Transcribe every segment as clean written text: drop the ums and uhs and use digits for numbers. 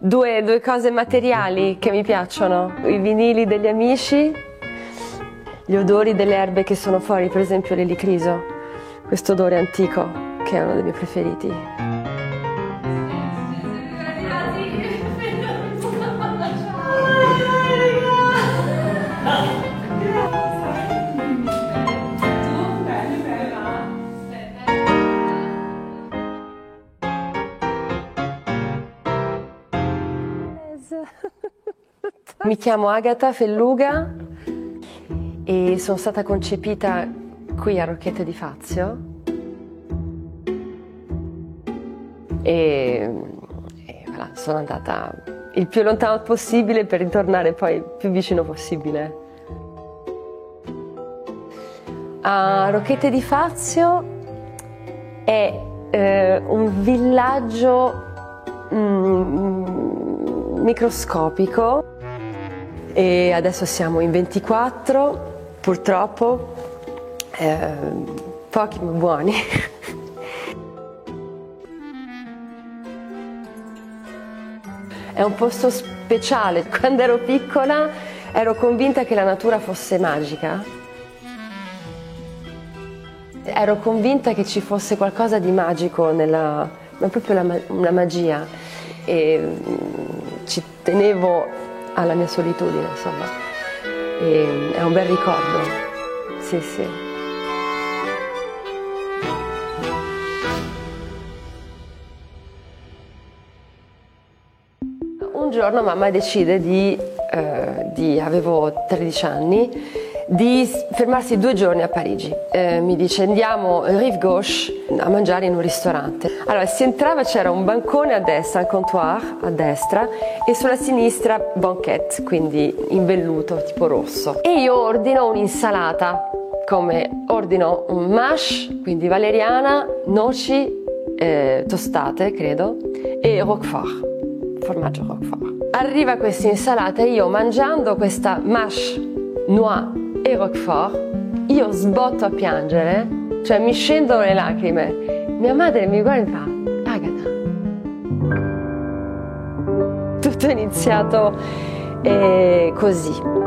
due cose materiali che mi piacciono, i vinili degli amici, gli odori delle erbe che sono fuori, per esempio l'elicriso, questo odore antico che è uno dei miei preferiti. Mi chiamo Agata Felluga e sono stata concepita qui a Rocchette di Fazio e voilà, sono andata il più lontano possibile per ritornare poi il più vicino possibile. A Rocchette di Fazio è un villaggio microscopico e adesso siamo in 24, purtroppo, pochi ma buoni. È un posto speciale. Quando ero piccola ero convinta che la natura fosse magica. Ero convinta che ci fosse qualcosa di magico ma proprio una magia. E ci tenevo alla mia solitudine, insomma. E è un bel ricordo. Sì, sì. Un giorno mamma decide avevo 13 anni, di fermarsi 2 giorni a Parigi. Mi dice andiamo Rive Gauche a mangiare in un ristorante. Allora si entrava, c'era un bancone a destra, un comptoir a destra e sulla sinistra banquette, quindi in velluto tipo rosso. E io ordino un'insalata, ordino un mash, quindi valeriana, noci tostate credo e roquefort, formaggio roquefort. Arriva questa insalata e io mangiando questa mash noix e roquefort, io sbotto a piangere, cioè mi scendono le lacrime. Mia madre mi guarda e fa: Agata. Tutto è iniziato così.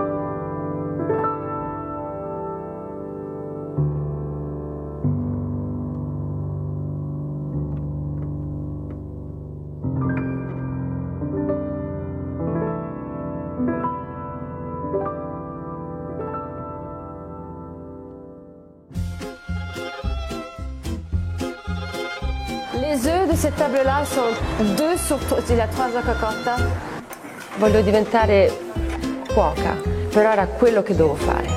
Les œufs di cette table-là sono 2 sur 3, il y a 3 œufs cocotte. Voglio diventare cuoca, però era quello che dovevo fare.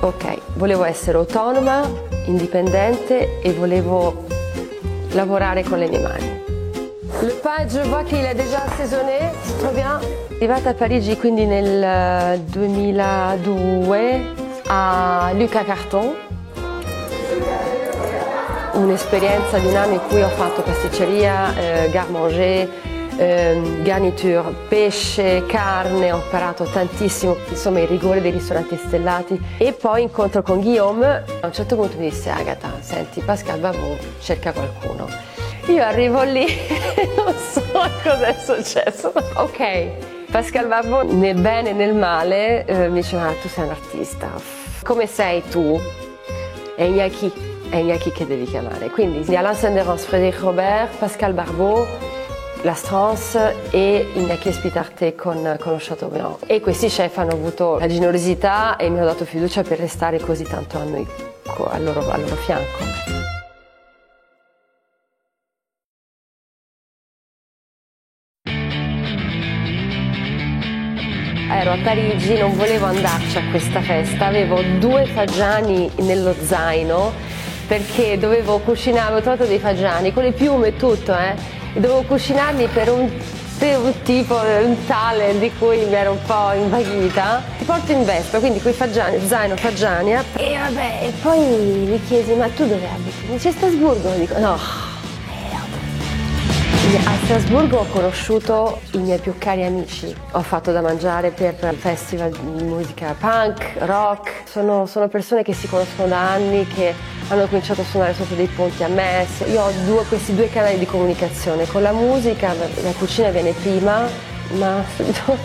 Ok, volevo essere autonoma, indipendente e volevo lavorare con le mie mani. Le pain, je vois qu'il est déjà assaisonné, c'est trop bien. Arrivata a Parigi quindi nel 2002 a Lucas Carton. Un'esperienza di 1 anno in cui ho fatto pasticceria, garde-manger, garniture, pesce, carne, ho imparato tantissimo, insomma il rigore dei ristoranti stellati. E poi incontro con Guillaume, a un certo punto mi disse: Agata, senti, Pascal Bavot cerca qualcuno. Io arrivo lì e non so cosa è successo. Ok, Pascal Bavot nel bene e nel male mi diceva: tu sei un artista, come sei tu? È Iñaki che devi chiamare. Quindi Alain Senderens, Frédéric Robert, Pascal Barbot, la Strance e Iñaki Espitarte con lo Chateaubriand. E questi chef hanno avuto la generosità e mi hanno dato fiducia per restare così tanto anni al loro fianco. Ero a Parigi, non volevo andarci a questa festa, avevo 2 fagiani nello zaino perché dovevo cucinare, avevo trovato dei fagiani con le piume e tutto, e dovevo cucinarli per un tipo, un tale di cui mi ero un po' invaghita. Ti porto in Vespa, quindi quei fagiani, zaino, fagiania, e vabbè, e poi mi chiesi: ma tu dove abiti? Mi dice: Strasburgo. Dico: no. A Strasburgo ho conosciuto i miei più cari amici, ho fatto da mangiare per festival di musica punk, rock, sono persone che si conoscono da anni, che hanno cominciato a suonare sotto dei ponti a Metz. Io ho questi 2 canali di comunicazione, con la musica la cucina viene prima ma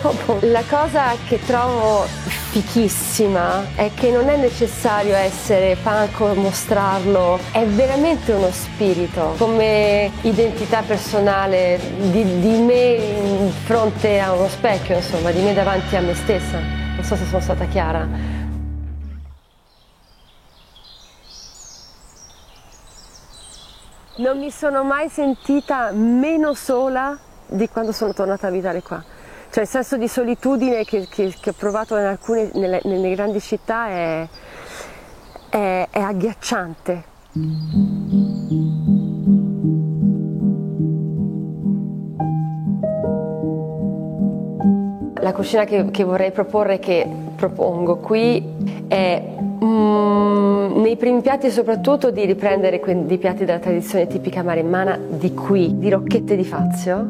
dopo. La cosa che trovo fichissima è che non è necessario essere punk o mostrarlo, è veramente uno spirito, come identità personale di me in fronte a uno specchio, insomma, di me davanti a me stessa. Non so se sono stata chiara. Non mi sono mai sentita meno sola di quando sono tornata a abitare qua. Cioè il senso di solitudine che ho provato nelle grandi città è agghiacciante. La cucina che vorrei proporre, che propongo qui, è nei primi piatti soprattutto di riprendere dei piatti della tradizione tipica maremmana di qui, di rocchette di Fazio.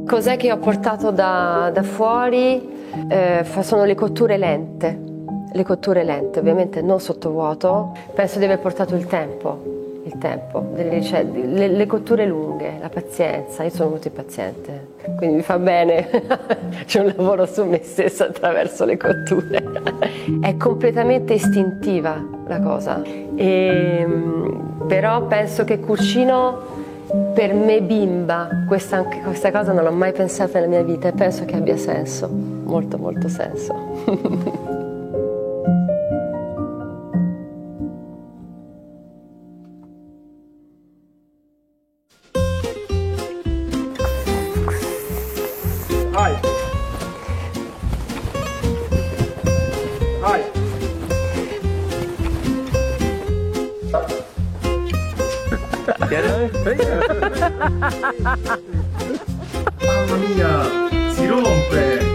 Cos'è che ho portato da fuori? Sono le cotture lente. Le cotture lente, ovviamente non sottovuoto. Penso di aver portato il tempo, le cotture lunghe, la pazienza. Io sono molto impaziente, quindi mi fa bene. C'è un lavoro su me stessa attraverso le cotture. È completamente istintiva la cosa. Però penso che cucino per me bimba, questa cosa non l'ho mai pensata nella mia vita e penso che abbia senso, molto molto senso. Vai. Vai. Mamma mia, si rompe!